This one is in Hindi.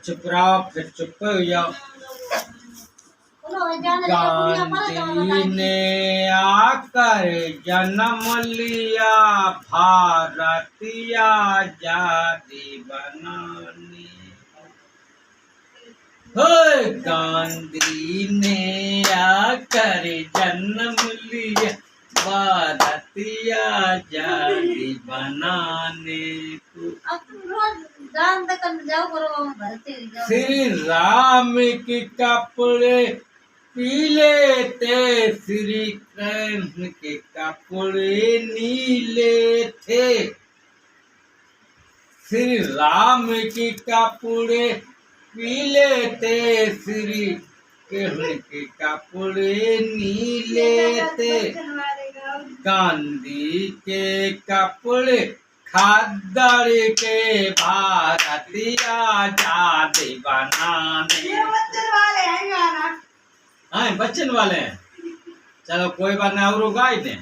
चुप रहो, फिर चुप हो जाओ। गांधी ने आकर जन्म लिया भारतीय आजादी बनाने। गांधी ने आकर जन्म लिया भारतीय आजादी बनाने को। श्री राम के कपड़े पीले थे, श्री कृष्ण के कपड़े नीले थे। श्री राम के कपड़े पीले थे, श्री कृष्ण के कपड़े नीले थे। गांधी के कपड़े खद्दर के भारतीय आजादी बनाने। हाँ बच्चन वाले हैं। चलो कोई बात नहीं, और गाय ने